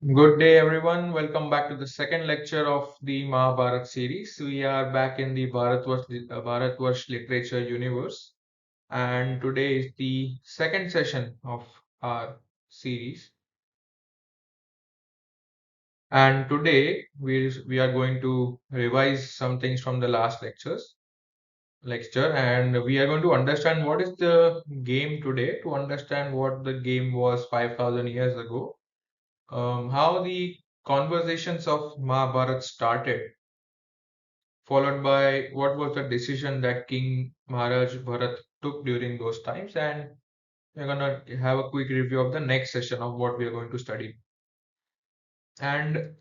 Good day, everyone. Welcome back to the second lecture of the Mahabharat series. We are back in the Bharatvarsh literature universe, and today is the second session of our series. And today we are going to revise some things from the last lecture, and we are going to understand what is the game today, to understand what the game was 5,000 years ago, how the conversations of Mahabharat started, followed by what was the decision that King Maharaj Bharat took during those times, and we're gonna have a quick review of the next session of what we are going to study. And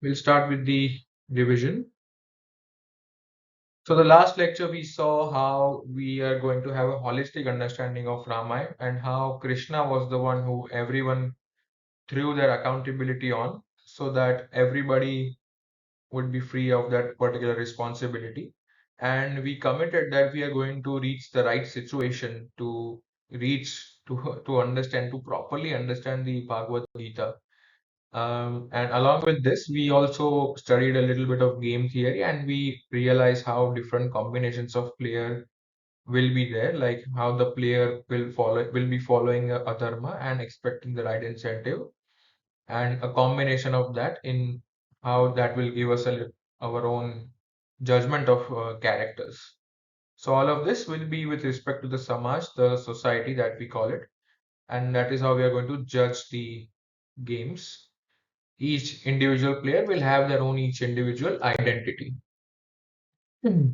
we'll start with the revision. So the last lecture we saw how we are going to have a holistic understanding of Ramayana and how Krishna was the one who everyone threw their accountability on so that everybody would be free of that particular responsibility. And we committed that we are going to reach the right situation to reach to understand, to properly understand the Bhagavad Gita. And along with this, we also studied a little bit of game theory, and we realized how different combinations of player will be there, like how the player will be following a dharma and expecting the right incentive, and a combination of that in how that will give us our own judgment of characters. So all of this will be with respect to the samaj, the society that we call it, and that is how we are going to judge the games. Each individual player will have their own each individual identity. Hmm.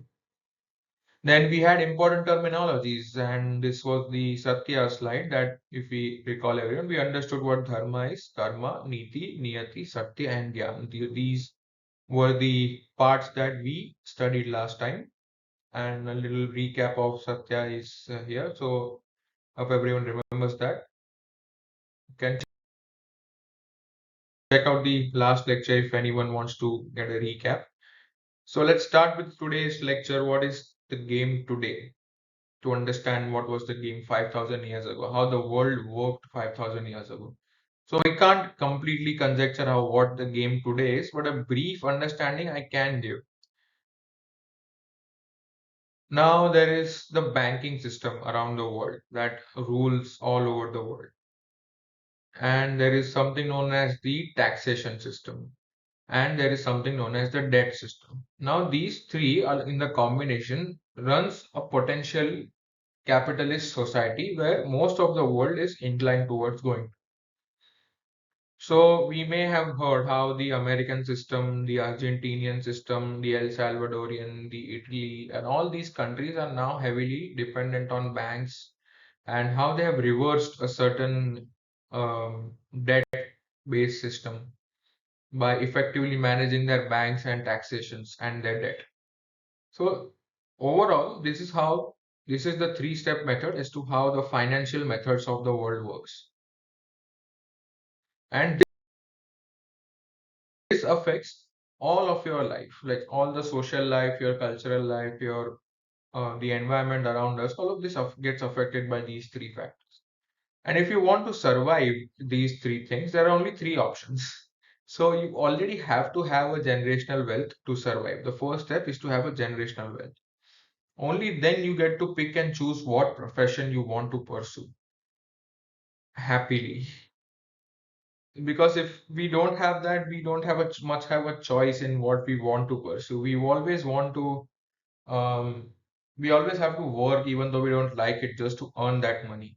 Then we had important terminologies, and this was the Satya slide that, if we recall everyone, we understood what dharma is, karma, niti, niyati, satya, and gyan. These were the parts that we studied last time, and a little recap of Satya is here. So, hope everyone remembers that. You can check out the last lecture if anyone wants to get a recap. So, let's start with today's lecture. What is the game today? To understand what was the game 5,000 years ago, how the world worked 5,000 years ago. So we can't completely conjecture how what the game today is, but a brief understanding I can give. Now there is the banking system around the world that rules all over the world. And there is something known as the taxation system. And there is something known as the debt system. Now these three are in the combination runs a potential capitalist society where most of the world is inclined towards going. So we may have heard how the American system, the Argentinian system, the El Salvadorian, the Italy, and all these countries are now heavily dependent on banks, and how they have reversed a certain debt-based system by effectively managing their banks and taxations and their debt. So overall, this is the three-step method as to how the financial methods of the world works. And this affects all of your life, like all the social life, your cultural life, your the environment around us. All of this gets affected by these three factors. And if you want to survive these three things, there are only three options. So you already have to have a generational wealth to survive. The first step is to have a generational wealth. Only then you get to pick and choose what profession you want to pursue happily. Because if we don't have that, we don't have much have a choice in what we want to pursue. Um, we always have to work even though we don't like it, just to earn that money.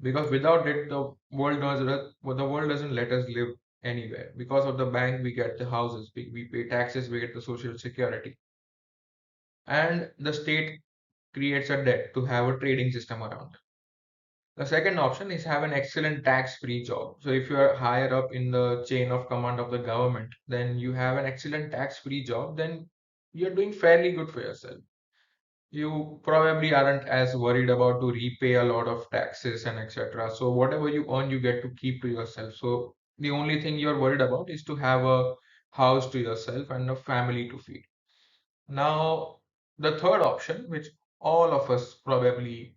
Because without it, the world doesn't let us live anywhere. Because of the bank, we get the houses, we pay taxes, we get the social security, and the state creates a debt to have a trading system around. The second option is have an excellent tax-free job. So if you are higher up in the chain of command of the government, then you have an excellent tax-free job, then you're doing fairly good for yourself. You probably aren't as worried about to repay a lot of taxes and etc. So whatever you earn, you get to keep to yourself. So the only thing you're worried about is to have a house to yourself and a family to feed. Now, the third option, which all of us probably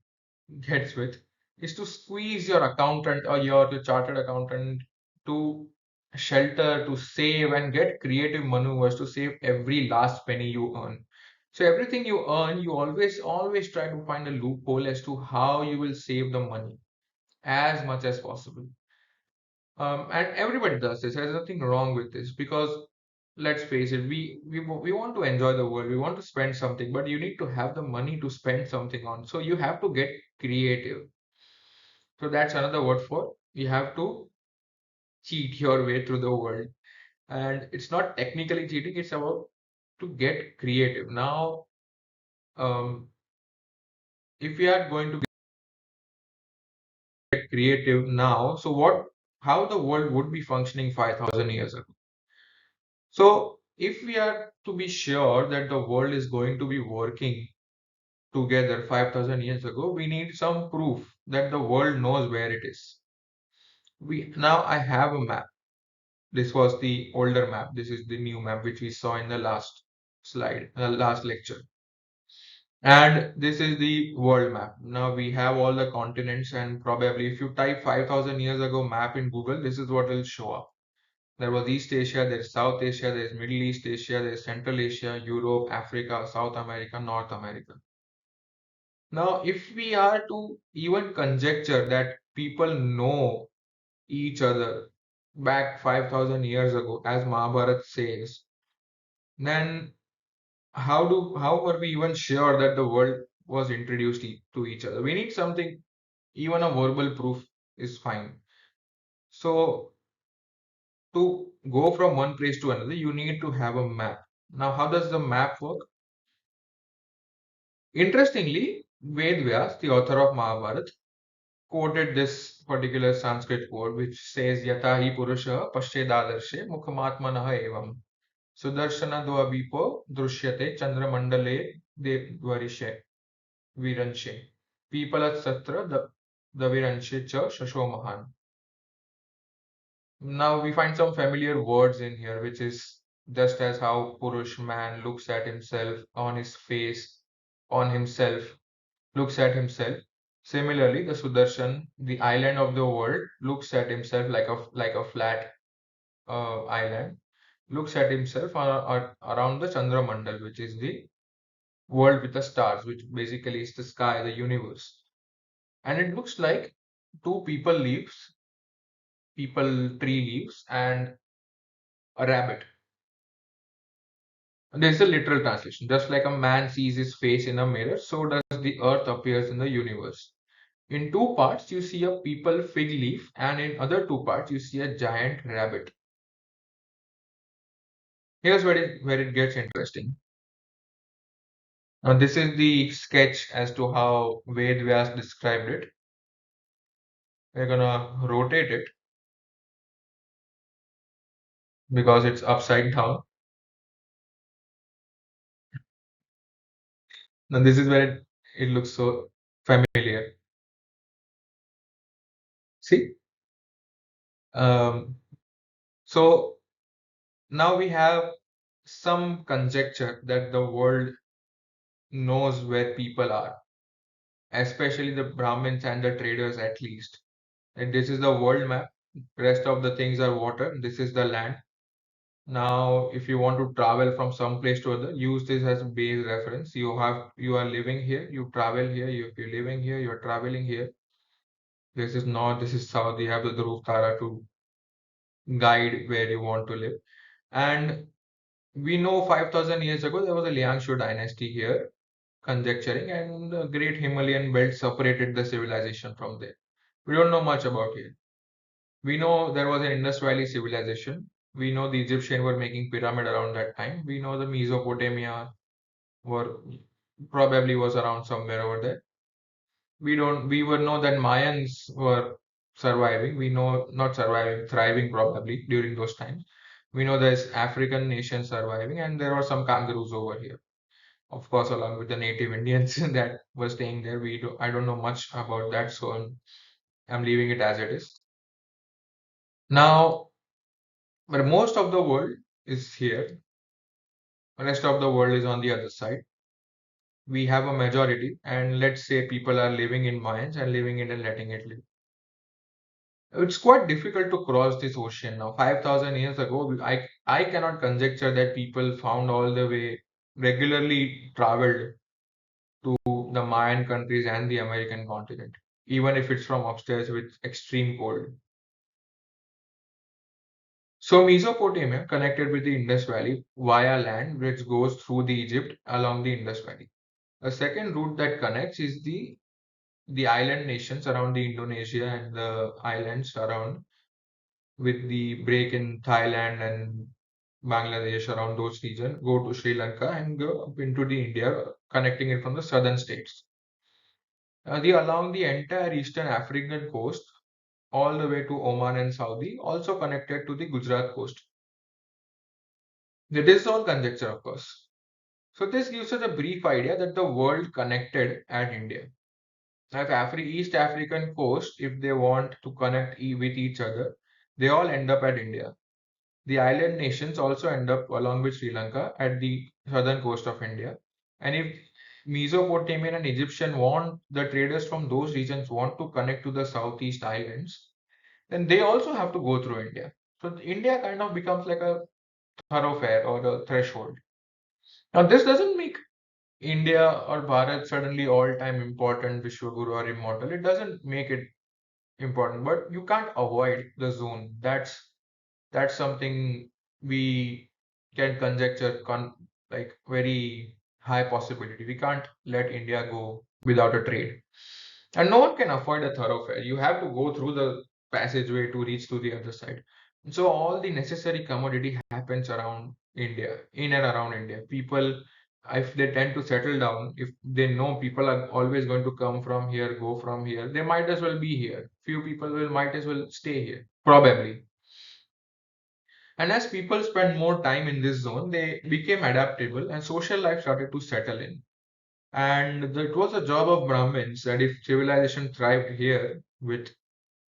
gets with, is to squeeze your accountant or your chartered accountant to shelter, to save and get creative maneuvers to save every last penny you earn. So everything you earn, you always try to find a loophole as to how you will save the money as much as possible. And everybody does this. There's nothing wrong with this because let's face it, we want to enjoy the world. We want to spend something, but you need to have the money to spend something on. So you have to get creative. So that's another word for you have to cheat your way through the world. And it's not technically cheating, it's about to get creative. Now, um, if we are going to get creative now, so how the world would be functioning 5,000 years ago? So, if we are to be sure that the world is going to be working together 5,000 years ago, we need some proof that the world knows where it is. Now I have a map. This was the older map. This is the new map which we saw in the last slide, last lecture. And this is the world map. Now we have all the continents, and probably if you type 5,000 years ago map in Google, this is what will show up. There was East Asia, there's South Asia, there's Middle East Asia, there's Central Asia, Europe, Africa, South America, North America. Now, if we are to even conjecture that people know each other back 5,000 years ago, as Mahabharat says, then how are we even sure that the world was introduced to each other? We need something, even a verbal proof is fine. So to go from one place to another, you need to have a map. Now, how does the map work? Interestingly, Ved Vyas, the author of Mahabharat, quoted this particular Sanskrit quote, which says, "Yata hi purusha pashyedadarshe mukhamatmanah evam sudarshana dvavipo drushyate chandramandale devvarishe viranshe pipalat satra daviranshe cha shashomahan." Now we find some familiar words in here, which is just as how Purush man looks at himself on his face, on himself, looks at himself. Similarly, the Sudarshan, the island of the world, looks at himself like a flat island, looks at himself around the Chandra Mandal, which is the world with the stars, which basically is the sky, the universe. And it looks like two people tree leaves, and a rabbit. There's a literal translation. Just like a man sees his face in a mirror, so does the earth appears in the universe. In two parts, you see a people fig leaf, and in other two parts, you see a giant rabbit. Here's where it gets interesting. Now, this is the sketch as to how Ved Vyas described it. We're gonna rotate it because it's upside down. Now, this is where it looks so familiar. See? Um, so now we have some conjecture that the world knows where people are, especially the Brahmins and the traders at least. And this is the world map. Rest of the things are water. This is the land. Now, if you want to travel from some place to other, use this as a base reference. You are living here, you travel here. If you're living here, you're traveling here. This is north, this is south. You have the Dhruv Tara to guide where you want to live. And we know 5,000 years ago there was a Liangshu dynasty here, conjecturing, and the great Himalayan belt separated the civilization from there. We don't know much about it. We know there was an Indus Valley civilization. We know the Egyptian were making pyramid around that time. We know the Mesopotamia were probably was around somewhere over there. We were know that Mayans were surviving. We know not surviving, thriving probably during those times. We know there's African nations surviving, and there were some kangaroos over here. Of course, along with the native Indians that were staying there. I don't know much about that, so I'm leaving it as it is. Now, but most of the world is here. The rest of the world is on the other side. we have a majority, and let's say people are living in mines and living it and letting it live. It's quite difficult to cross this ocean now. 5,000 years ago, I cannot conjecture that people found all the way, regularly traveled to the Mayan countries and the American continent, even if it's from upstairs with extreme cold. So Mesopotamia connected with the Indus Valley via land which goes through the Egypt along the Indus Valley. A second route that connects is the island nations around the Indonesia and the islands around, with the break in Thailand and Bangladesh around those regions, go to Sri Lanka and go up into the India, connecting it from the southern states. Along the entire eastern African coast, all the way to Oman and Saudi, also connected to the Gujarat coast. This is all conjecture, of course. So this gives us a brief idea that the world connected at India. Now, if East African coast, if they want to connect with each other, they all end up at India. The island nations also end up along with Sri Lanka at the southern coast of India. And if Mesopotamian and Egyptian want, the traders from those regions want to connect to the southeast islands, then they also have to go through India. So India kind of becomes like a thoroughfare or a threshold. Now, this doesn't make India or Bharat suddenly all-time important Vishwaguru or immortal. It doesn't make it important, but you can't avoid the zone. That's something we can conjecture like very high possibility. We can't let India go without a trade. And no one can avoid a thoroughfare. You have to go through the passageway to reach to the other side. So all the necessary commodity happens around India, in and around India. People, if they tend to settle down, if they know people are always going to come from here, go from here, they might as well be here. Few people will might as well stay here, probably. And as people spent more time in this zone, they became adaptable and social life started to settle in. And it was a job of Brahmins that if civilization thrived here with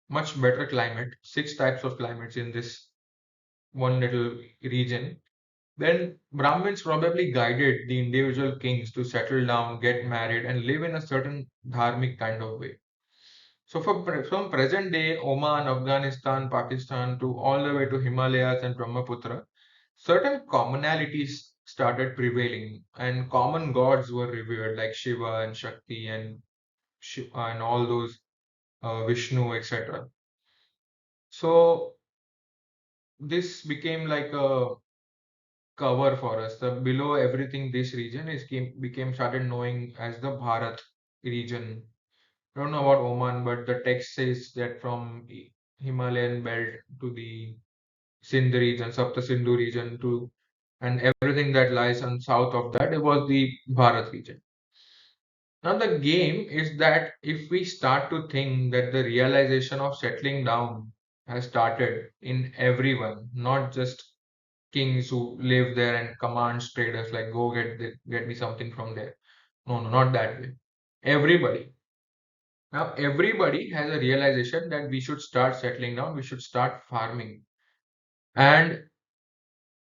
much better climate, six types of climates in this one little region, then Brahmins probably guided the individual kings to settle down, get married, and live in a certain dharmic kind of way. So from present day Oman, Afghanistan, Pakistan to all the way to Himalayas and Brahmaputra, certain commonalities started prevailing and common gods were revered like Shiva and Shakti and and all those Vishnu, etc. So this became like a cover for us. The below everything this region is became started knowing as the Bharat region. I don't know about Oman, but the text says that from Himalayan belt to the Sindh region, Sapta Sindhu region to and everything that lies on south of that, it was the Bharat region. Now the game is that if we start to think that the realization of settling down has started in everyone, not just kings who live there and commands traders like go get me something from there. No, no, not that way. Everybody. Now everybody has a realization that we should start settling down, we should start farming. And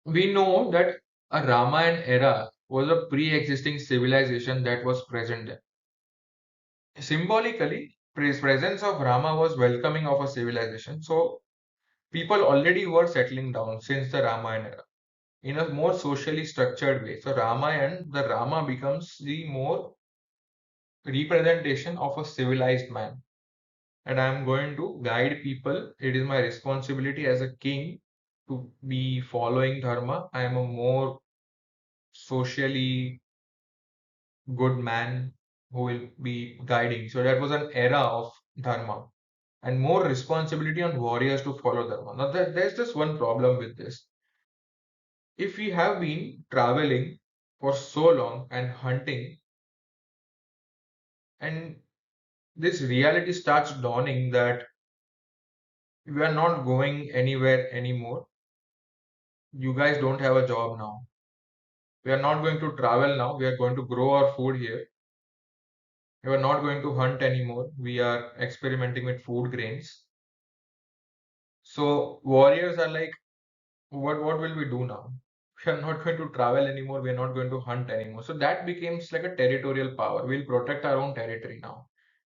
we know that a Ramayana era was a pre-existing civilization that was present there. Symbolically, presence of Rama was welcoming of a civilization. So people already were settling down since the Ramayana era in a more socially structured way. So Ramayana, the Rama becomes the more representation of a civilized man. And I'm going to guide people. It is my responsibility as a king to be following Dharma. I am a more socially good man who will be guiding. So that was an era of Dharma and more responsibility on warriors to follow Dharma. Now, there's just one problem with this. If we have been traveling for so long and hunting, and this reality starts dawning that we are not going anywhere anymore, you guys don't have a job now. We are not going to travel now, we are going to grow our food here. We are not going to hunt anymore, we are experimenting with food grains. So warriors are like, what will we do now? We are not going to travel anymore. We are not going to hunt anymore. So that becomes like a territorial power. We'll protect our own territory now,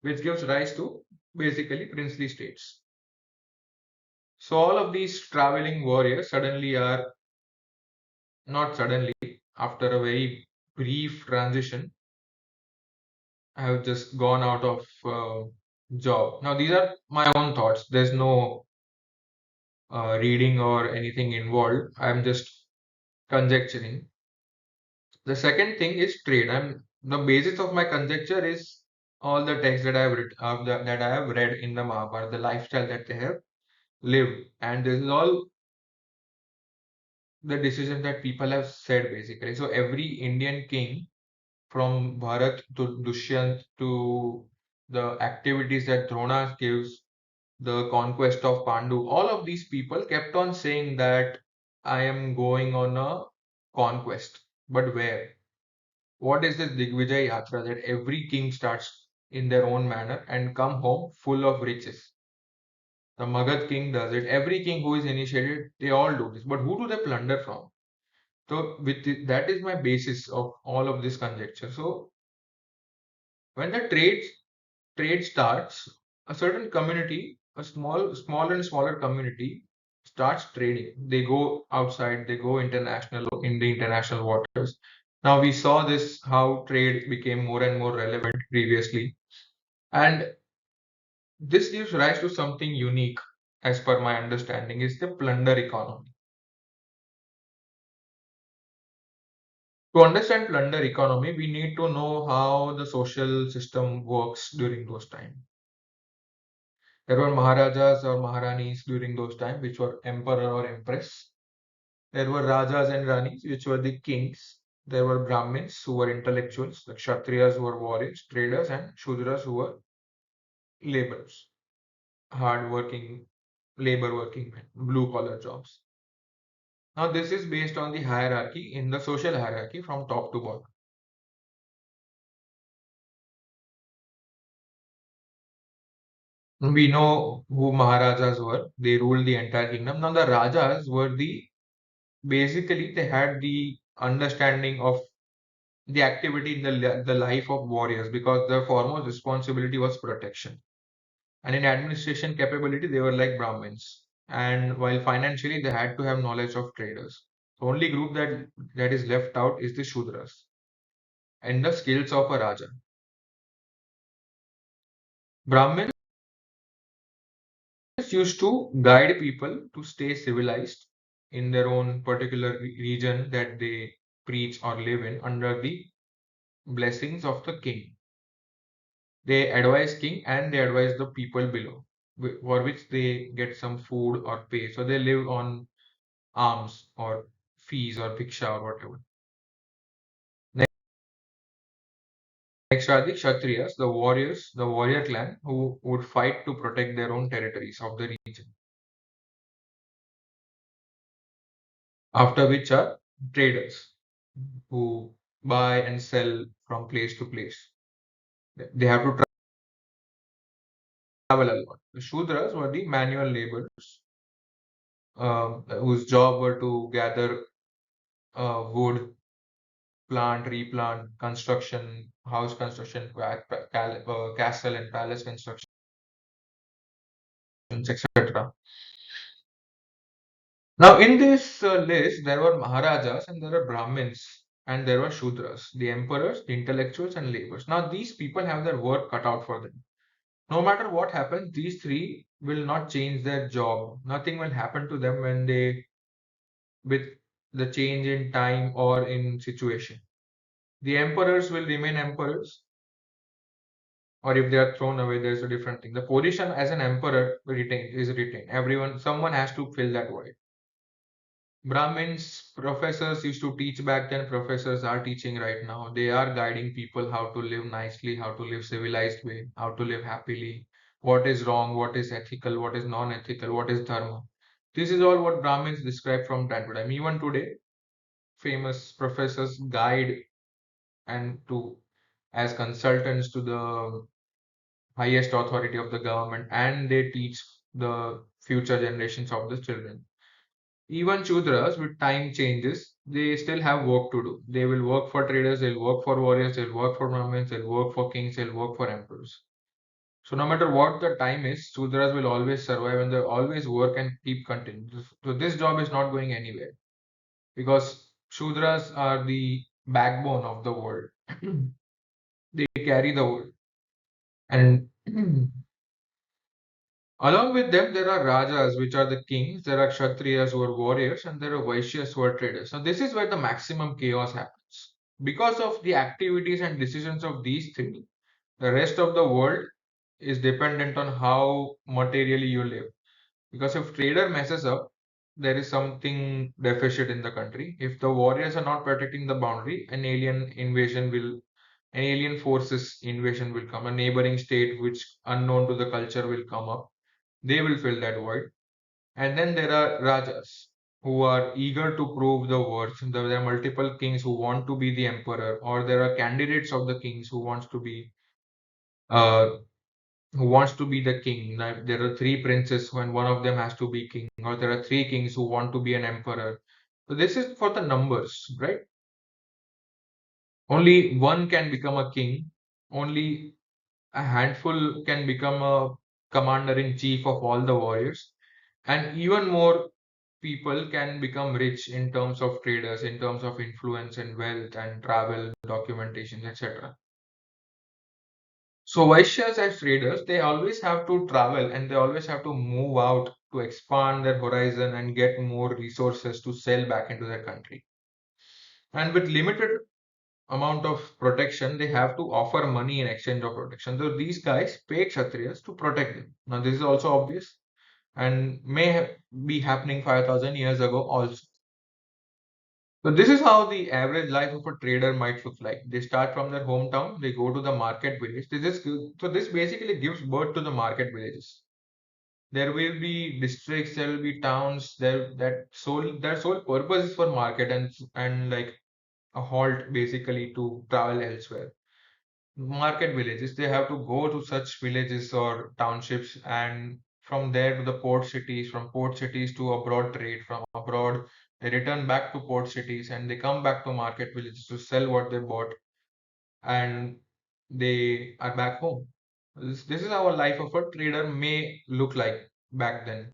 which gives rise to basically princely states. So all of these traveling warriors suddenly are not suddenly, after a very brief transition, have just gone out of job. Now these are my own thoughts. There's no reading or anything involved. I'm just conjecturing. The second thing is trade. The basis of my conjecture is all the texts that I have read, that I have read in the Mahabharata, the lifestyle that they have lived, and this is all the decisions that people have said basically. So every Indian king, from Bharat to Dushyant to the activities that Drona gives, the conquest of Pandu, all of these people kept on saying that I am going on a conquest. But where? What is this Digvijay Yatra that every king starts in their own manner and come home full of riches? The Magad king does it. Every king who is initiated, they all do this. But who do they plunder from? So that is my basis of all of this conjecture. So when the trade starts, a certain community, a smaller and smaller community starts trading. They go outside, they go international in the international waters. Now we saw this how trade became more and more relevant previously. And this gives rise to something unique, as per my understanding, is the plunder economy. To understand plunder economy, we need to know how the social system works during those times. There were Maharajas or Maharanis during those times, which were emperor or empress. There were Rajas and Ranis, which were the kings. There were Brahmins, who were intellectuals, the Kshatriyas, who were warriors, traders, and Shudras, who were laborers, hard working, labor working men, blue collar jobs. Now, this is based on the hierarchy in the social hierarchy from top to bottom. We know who Maharajas were, they ruled the entire kingdom. Now, the Rajas were basically, they had the understanding of the activity in the life of warriors because their foremost responsibility was protection. And in administration capability, they were like Brahmins. And while financially, they had to have knowledge of traders. The only group that is left out is the Shudras and the skills of a Raja. Brahmins used to guide people to stay civilized in their own particular region that they preach or live in under the blessings of the king. They advise king and they advise the people below, for which they get some food or pay. So they live on alms or fees or bhiksha or whatever. Next are the Kshatriyas, the warriors, the warrior clan who would fight to protect their own territories of the region. After which are traders who buy and sell from place to place. They have to travel a lot. The Shudras were the manual laborers whose job were to gather wood, plant, replant, construction, house construction, castle and palace constructions, etc. Now, in this list, there were Maharajas and there were Brahmins and there were Shudras, the emperors, the intellectuals, and laborers. Now, these people have their work cut out for them. No matter what happens, these three will not change their job. Nothing will happen to them with the change in time or in situation. The emperors will remain emperors, or if they are thrown away, there's a different thing. The position as an emperor is retained. Someone has to fill that void. Brahmins, professors used to teach back then, professors are teaching right now. They are guiding people how to live nicely, how to live civilized way, how to live happily, what is wrong, what is ethical, what is non-ethical, what is dharma. This is all what Brahmins describe from time to time. Even today, famous professors guide and to as consultants to the highest authority of the government and they teach the future generations of the children. Even Shudras, with time changes, they still have work to do. They will work for traders, they'll work for warriors, they'll work for Brahmins, they'll work for kings, they'll work for emperors. So no matter what the time is, Shudras will always survive and they'll always work and keep continuing. So this job is not going anywhere because Shudras are the backbone of the world. They carry the world. And along with them, there are Rajas, which are the kings, there are Kshatriyas who are warriors, and there are Vaishyas who are traders. Now, this is where the maximum chaos happens. Because of the activities and decisions of these three, the rest of the world is dependent on how materially you live. Because if trader messes up, there is something deficit in the country. If the warriors are not protecting the boundary, an alien forces invasion will come. A neighboring state which unknown to the culture will come up. They will fill that void. And then there are Rajas who are eager to prove the worth. There are multiple kings who want to be the emperor, or there are candidates of the kings uh, who wants to be the king. Like there are three princes when one of them has to be king, or there are three kings who want to be an emperor. So this is for the numbers, right? Only one can become a king. Only a handful can become a commander in chief of all the warriors. And even more people can become rich in terms of traders, in terms of influence and wealth and travel, documentation, etc. So Vaishyas as traders, they always have to travel and they always have to move out to expand their horizon and get more resources to sell back into their country. And with limited amount of protection, they have to offer money in exchange of protection. So these guys pay Kshatriyas to protect them. Now this is also obvious and be happening 5,000 years ago also. So this is how the average life of a trader might look like. They start from their hometown, they go to the market village. So this basically gives birth to the market villages. There will be districts, there will be towns, their sole purpose is for market and like a halt basically to travel elsewhere. Market villages, they have to go to such villages or townships and from there to the port cities, from port cities to abroad trade, from abroad they return back to port cities and they come back to market villages to sell what they bought and they are back home. This is how a life of a trader may look like back then.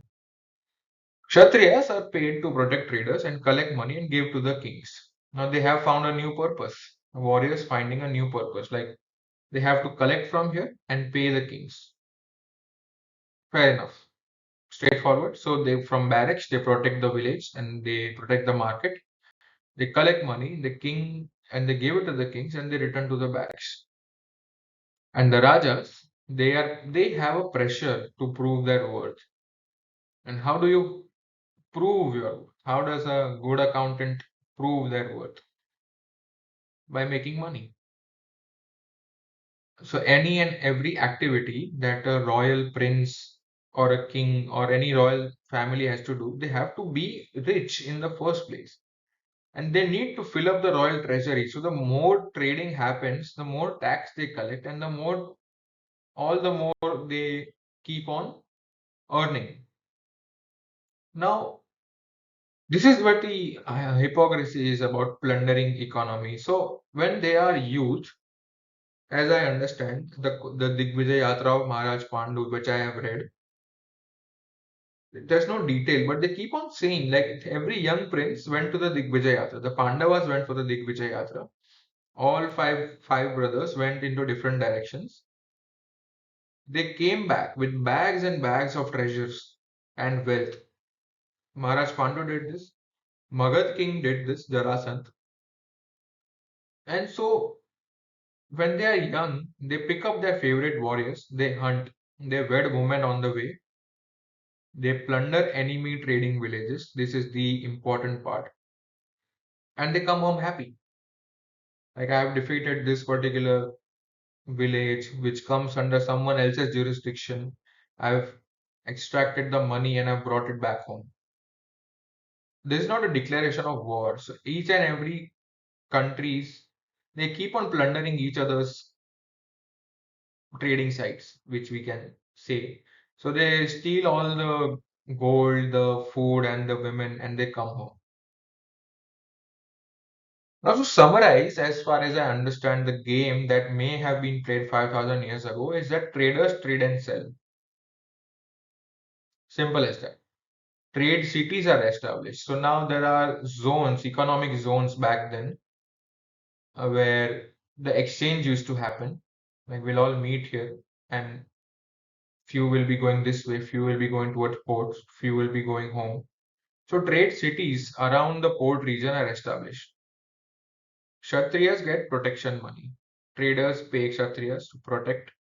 Kshatriyas are paid to protect traders and collect money and give to the kings. Now they have found a new purpose. Warriors finding a new purpose. Like they have to collect from here and pay the kings. Fair enough. Straightforward. So they from barracks they protect the village and they protect the market. They collect money, the king and they give it to the kings and they return to the barracks. And the rajas, they have a pressure to prove their worth. And how do you prove your worth? How does a good accountant prove their worth? By making money. So any and every activity that a royal prince or a king or any royal family has to do, they have to be rich in the first place. And they need to fill up the royal treasury. So the more trading happens, the more tax they collect and all the more they keep on earning. Now, this is what the hypocrisy is about plundering economy. So when they are youth, as I understand, the Digvijay Yatra of Maharaj Pandu, which I have read, there's no detail, but they keep on saying like every young prince went to the Digvijay Yatra. The Pandavas went for the Digvijay Yatra. All five brothers went into different directions. They came back with bags and bags of treasures and wealth. Maharaj Pandu did this. Magad king did this, Jarasandh. And so when they are young, they pick up their favorite warriors, they hunt, they wed women on the way, they plunder enemy trading villages. This is the important part. And they come home happy. Like I have defeated this particular village which comes under someone else's jurisdiction. I've extracted the money and I've brought it back home. This is not a declaration of war. So each and every countries they keep on plundering each other's trading sites, which we can say. So they steal all the gold, the food, and the women, and they come home. Now, to summarize, as far as I understand, the game that may have been played 5,000 years ago is that traders trade and sell. Simple as that. Trade cities are established. So now there are zones, economic zones back then, where the exchange used to happen. Like we'll all meet here, and few will be going this way, few will be going towards ports, few will be going home. So trade cities around the port region are established. Kshatriyas get protection money. Traders pay Kshatriyas to protect.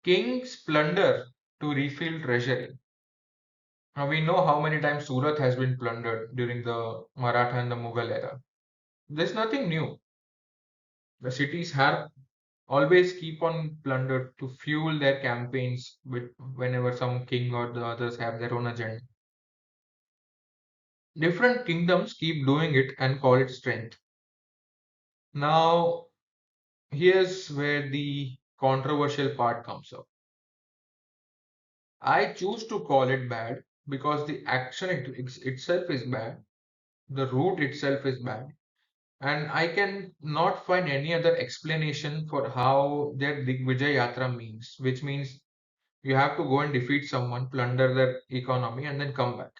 Kings plunder to refill treasury. Now we know how many times Surat has been plundered during the Maratha and the Mughal era. There's nothing new. The cities have always keep on plundered to fuel their campaigns with whenever some king or the others have their own agenda. Different kingdoms keep doing it and call it strength. Now, here's where the controversial part comes up. I choose to call it bad because the action itself is bad, the root itself is bad, and I can not find any other explanation for how their Digvijay Yatra means, which means you have to go and defeat someone, plunder their economy, and then come back.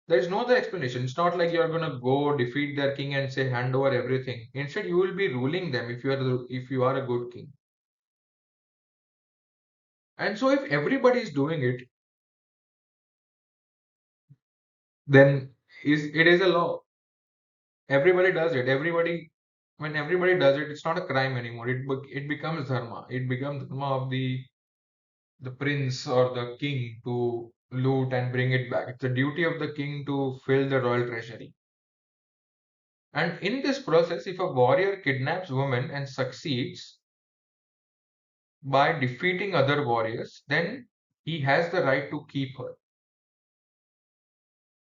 There is no other explanation. It's not like you're gonna go defeat their king and say hand over everything. Instead, you will be ruling them if you are a good king. And so, if everybody is doing it, then it is a law. Everybody does it. When everybody does it, it's not a crime anymore. It becomes dharma. It becomes dharma of the prince or the king to loot and bring it back. It's the duty of the king to fill the royal treasury. And in this process, if a warrior kidnaps women and succeeds by defeating other warriors, then he has the right to keep her.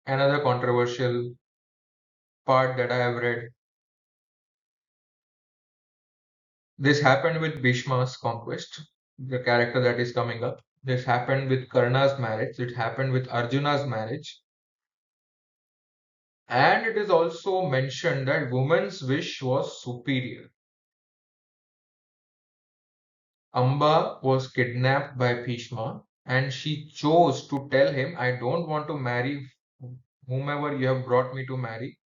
Another controversial part that I have read. This happened with Bhishma's conquest, the character that is coming up. This happened with Karna's marriage. It happened with Arjuna's marriage. And it is also mentioned that woman's wish was superior. Amba was kidnapped by Bhishma and she chose to tell him, I don't want to marry whomever you have brought me to marry.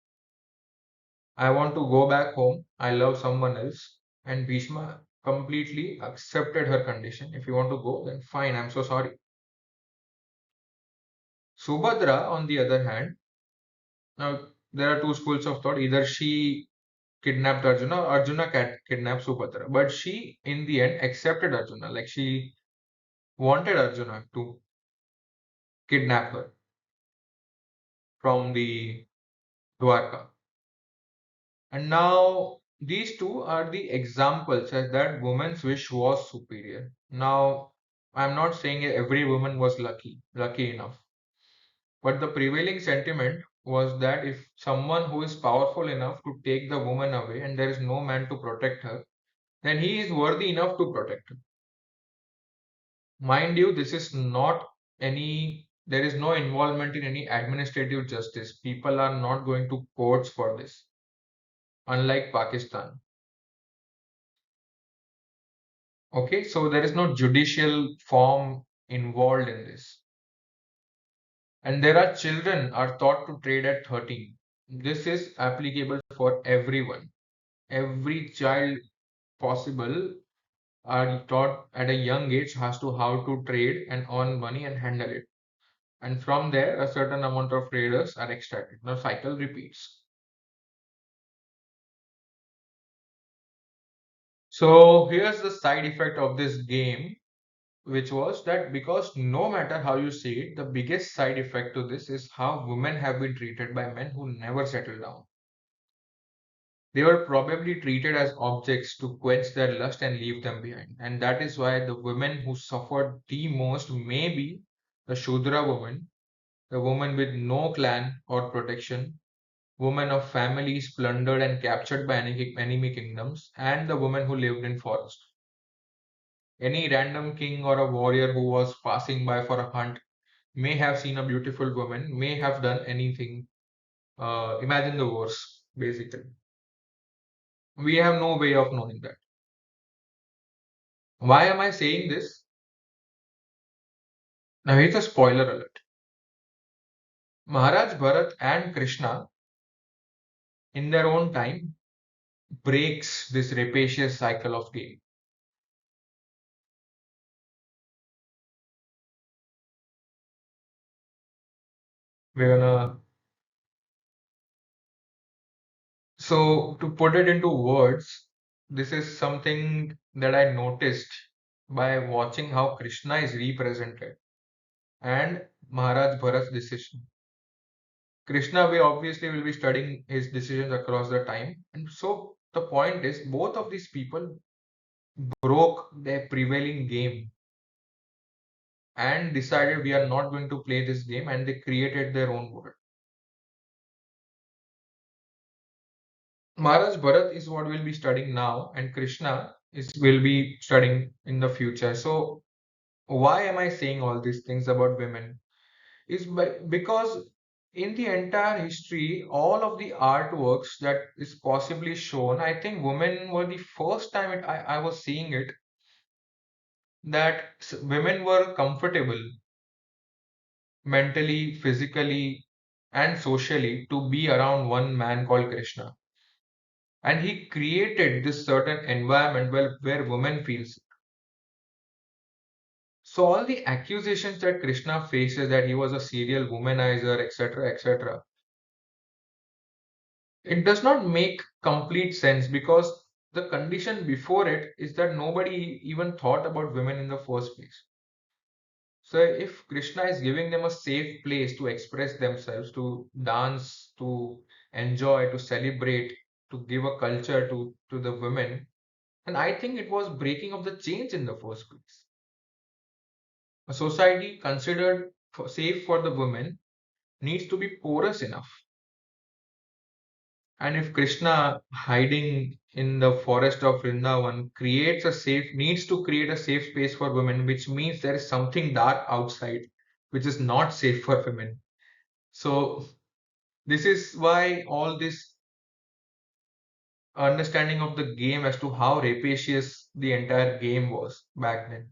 I want to go back home. I love someone else. And Bhishma completely accepted her condition. If you want to go, then fine. I'm so sorry. Subhadra, on the other hand, now there are two schools of thought. Either she kidnapped Arjuna or Arjuna kidnapped Subhadra. But she, in the end, accepted Arjuna. Like she wanted Arjuna to kidnap her from the Dwarka. And now these two are the examples as that woman's wish was superior. Now, I'm not saying every woman was lucky enough, but the prevailing sentiment was that if someone who is powerful enough to take the woman away and there is no man to protect her, then he is worthy enough to protect her. Mind you, this is not there is no involvement in any administrative justice. People are not going to courts for this, unlike Pakistan. Okay, so there is no judicial form involved in this. And there are children are taught to trade at 13. This is applicable for everyone. Every child possible are taught at a young age has to how to trade and earn money and handle it. And from there, a certain amount of traders are extracted. Now cycle repeats. So here's the side effect of this game, which was that because no matter how you see it, the biggest side effect to this is how women have been treated by men who never settle down. They were probably treated as objects to quench their lust and leave them behind. And that is why the women who suffered the most may be the Shudra woman, the woman with no clan or protection, women of families plundered and captured by enemy kingdoms, and the woman who lived in forest. Any random king or a warrior who was passing by for a hunt may have seen a beautiful woman, may have done anything. Imagine the worst, basically. We have no way of knowing that. Why am I saying this? Now, here's a spoiler alert. Maharaj Bharat and Krishna, in their own time, breaks this rapacious cycle of game. We're gonna, so to put it into words, this is something that I noticed by watching how Krishna is represented and Maharaj Bharat's decision. Krishna, we obviously will be studying his decisions across the time. And so the point is, both of these people broke their prevailing game and decided we are not going to play this game, and they created their own world. Maharaj Bharat is what we'll be studying now, and Krishna is will be studying in the future. So why am I saying all these things about women? Because in the entire history, all of the artworks that is possibly shown, I think women were the first time I was seeing it that women were comfortable mentally, physically, and socially to be around one man called Krishna. And he created this certain environment where women feels. So all the accusations that Krishna faces that he was a serial womanizer, etc., etc., it does not make complete sense because the condition before it is that nobody even thought about women in the first place. So if Krishna is giving them a safe place to express themselves, to dance, to enjoy, to celebrate, to give a culture to the women, and I think it was breaking of the chains in the first place. A society considered safe for the women needs to be porous enough. And if Krishna hiding in the forest of Vrindavan needs to create a safe space for women, which means there is something dark outside, which is not safe for women. So this is why all this understanding of the game as to how rapacious the entire game was back then.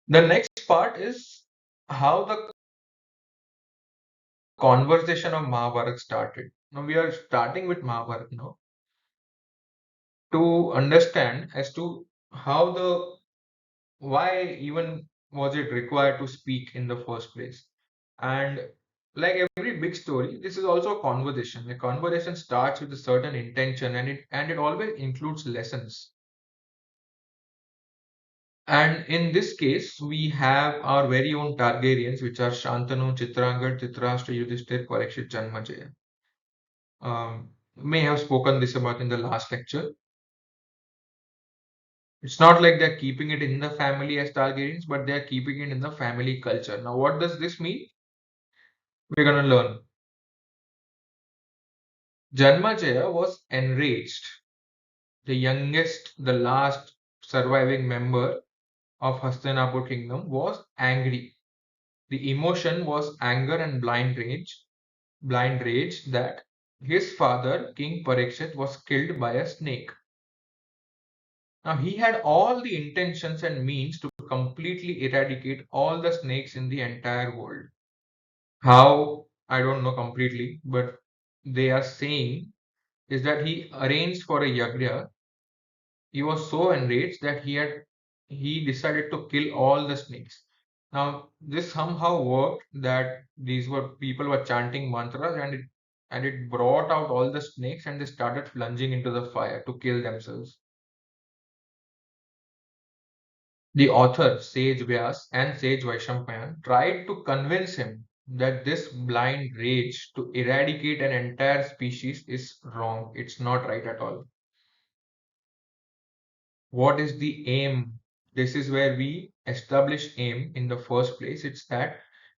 The next part is how the conversation of Mahabharat started. Now we are starting with Mahabharat now to understand as to how the why even was it required to speak in the first place. And like every big story, this is also a conversation. The conversation starts with a certain intention, and it always includes lessons. And in this case, we have our very own Targaryens, which are Shantanu, Chitrangad, Dhritarashtra, Yudhishthir, Parikshit, Janmajeya. May have spoken this about in the last lecture. It's not like they're keeping it in the family as Targaryens, but they're keeping it in the family culture. Now, what does this mean? We're going to learn. Janmajaya was enraged. The youngest, the last surviving member of Hastinapur kingdom was angry. The emotion was anger and blind rage that his father, King Parikshit, was killed by a snake. Now he had all the intentions and means to completely eradicate all the snakes in the entire world. How? I don't know completely, but they are saying is that he arranged for a yagya. He was so enraged that he decided to kill all the snakes. Now this somehow worked that these were people were chanting mantras and it brought out all the snakes and they started plunging into the fire to kill themselves. The author Sage Vyas and Sage Vaishampayan tried to convince him that this blind rage to eradicate an entire species is wrong. It's not right at all. What is the aim? This is where we establish aim in the first place. It's that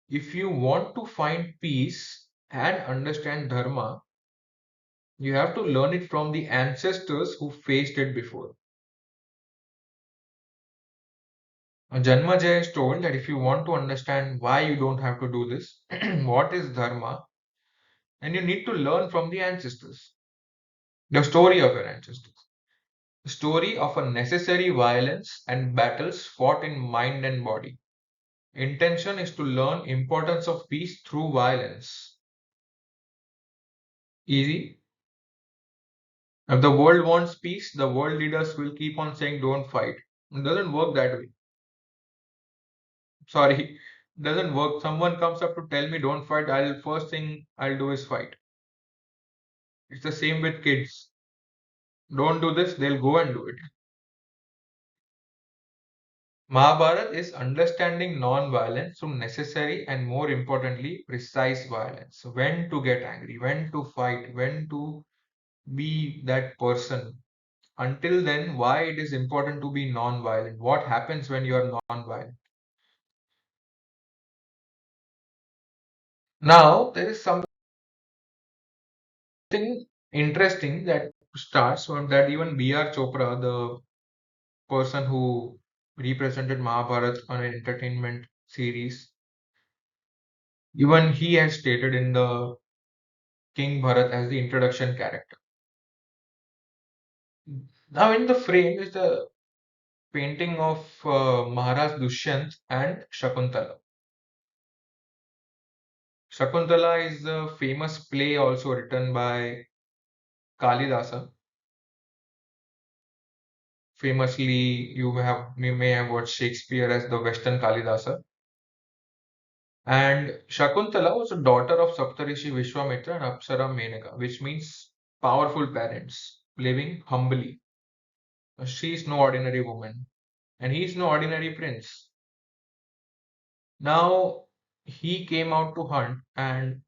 if you want to find peace and understand dharma, you have to learn it from the ancestors who faced it before. Janmajeya is told that if you want to understand why you don't have to do this, what is dharma, and you need to learn from the ancestors, the story of your ancestors, the story of a necessary violence and battles fought in mind and body. Intention is to learn importance of peace through violence. Easy. If the world wants peace, the world leaders will keep on saying don't fight. It doesn't work that way. Sorry, it doesn't work. Someone comes up to tell me don't fight, I'll first thing I'll do is fight. It's the same with kids. Don't do this, they'll go and do it. Mahabharat is understanding non-violence through necessary and more importantly, precise violence. When to get angry, when to fight, when to be that person. Until then, why it is important to be non-violent? What happens when you are non-violent? Now, there is something interesting that starts from that even B.R. Chopra, the person who represented Mahabharat on an entertainment series, even he has stated in the King Bharat as the introduction character. Now, in the frame is the painting of Maharaj Dushyant and Shakuntala. Shakuntala is a famous play also written by Kalidasa. Famously, you may have watched Shakespeare as the Western Kalidasa. And Shakuntala was a daughter of Saptarishi Vishwamitra and Apsara Menaka, which means powerful parents living humbly. She is no ordinary woman, and he is no ordinary prince. Now he came out to hunt and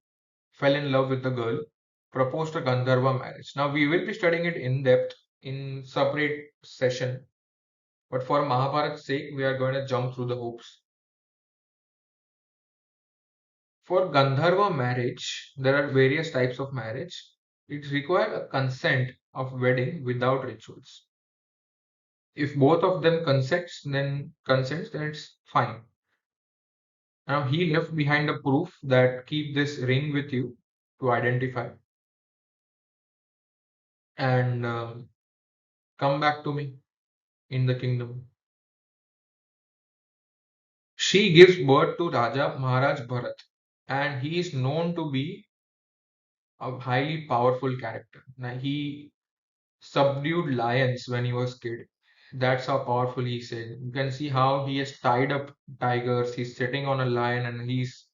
fell in love with the girl, proposed a Gandharva marriage. Now we will be studying it in depth in separate session, but for Mahabharat's sake, we are going to jump through the hoops. For Gandharva marriage, there are various types of marriage. It requires a consent of wedding without rituals. If both of them consents, then it's fine. Now he left behind a proof that keep this ring with you to identify and come back to me in the kingdom. She gives birth to Raja Maharaj Bharat, and he is known to be a highly powerful character. Now he subdued lions when he was kid. That's how powerful he is. You can see how he has tied up tigers. He's sitting on a lion and he's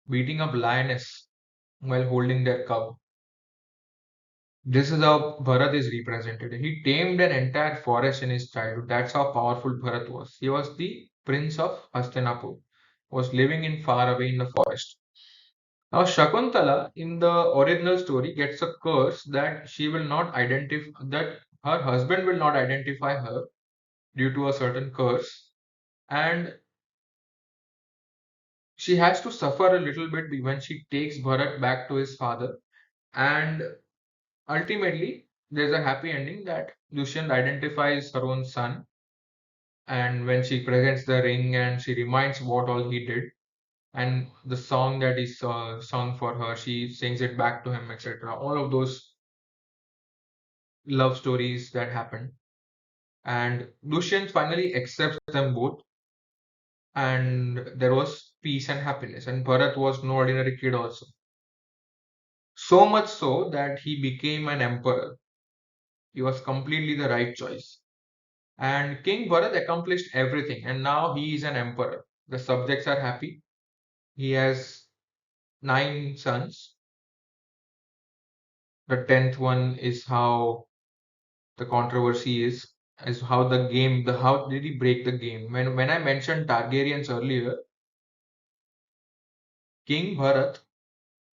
beating up lioness while holding their cub. This is how Bharat is represented. He tamed an entire forest in his childhood. That's how powerful Bharat was. He was the prince of Hastinapur, was living in far away in the forest. Now Shakuntala in the original story gets a curse that she will not identify that her husband will not identify her due to a certain curse, and she has to suffer a little bit when she takes Bharat back to his father, and ultimately there's a happy ending that Dushyant identifies her own son, and when she presents the ring and she reminds what all he did, and the song that he sung for her, she sings it back to him, etc. All of those love stories that happen, and Dushyant finally accepts them both, and there was peace and happiness, and Bharat was no ordinary kid also. So much so that he became an emperor. He was completely the right choice. And King Bharat accomplished everything, and now he is an emperor. The subjects are happy. He has 9 sons. The 10th one is how the controversy is how the game, the how did he break the game? When I mentioned Targaryens earlier, King Bharat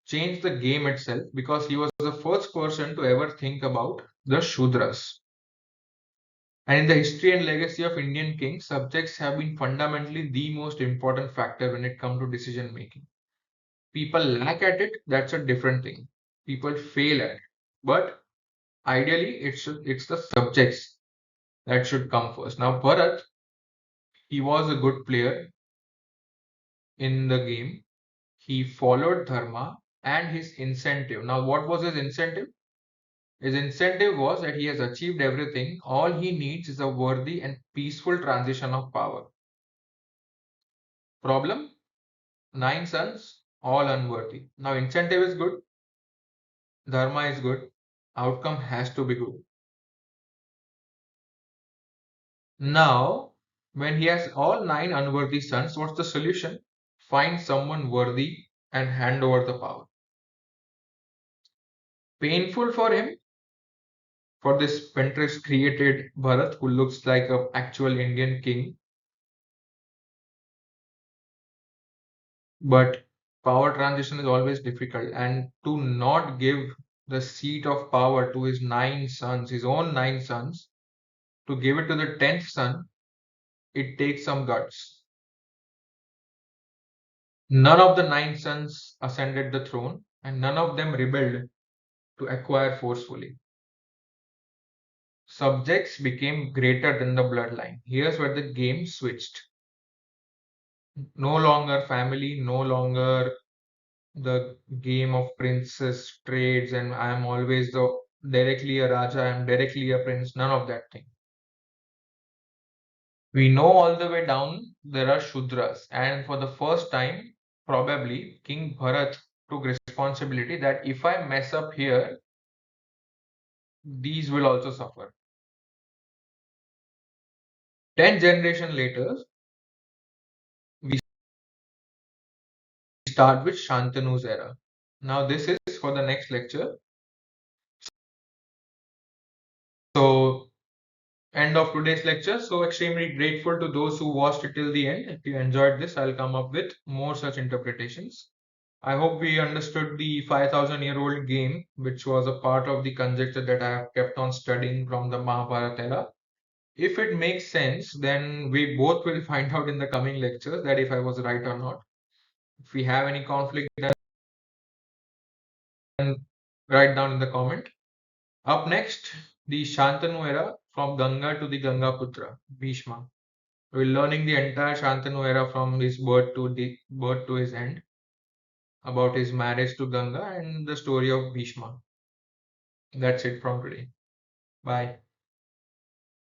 changed the game itself because he was the first person to ever think about the Shudras. And in the history and legacy of Indian kings, subjects have been fundamentally the most important factor when it comes to decision making. People lack at it, that's a different thing. People fail at it. But ideally, it's the subjects that should come first. Now, Bharat He was a good player in the game. He followed Dharma and his incentive. Now, what was his incentive? His incentive was that he has achieved everything. All he needs is a worthy and peaceful transition of power. Problem? 9 sons, all unworthy. Now, incentive is good, Dharma is good, outcome has to be good. Now, when he has all 9 unworthy sons, what's the solution? Find someone worthy and hand over the power. Painful for him, for this Pinterest created Bharat who looks like an actual Indian king, but power transition is always difficult. And to not give the seat of power to his 9 sons, his own 9 sons, to give it to the 10th son, it takes some guts. None of the 9 sons ascended the throne, and none of them rebelled to acquire forcefully. Subjects became greater than the bloodline. Here's where the game switched. No longer family, no longer the game of princess trades, and I am always the directly a Raja, I am directly a prince, none of that thing. We know all the way down there are Shudras, and for the first time, probably King Bharat took responsibility that if I mess up here, these will also suffer. 10 generation later, we start with Shantanu's era. Now, this is for the next lecture. So, end of today's lecture. So, extremely grateful to those who watched it till the end. If you enjoyed this, I'll come up with more such interpretations. I hope we understood the 5,000-year-old game, which was a part of the conjecture that I have kept on studying from the Mahabharat era. If it makes sense, then we both will find out in the coming lectures that if I was right or not. If we have any conflict, then write down in the comment. Up next, the Shantanu era from Ganga to the Gangaputra, Bhishma. We're learning the entire Shantanu era from his birth to his end, about his marriage to Ganga and the story of Bhishma. That's it from today. Bye.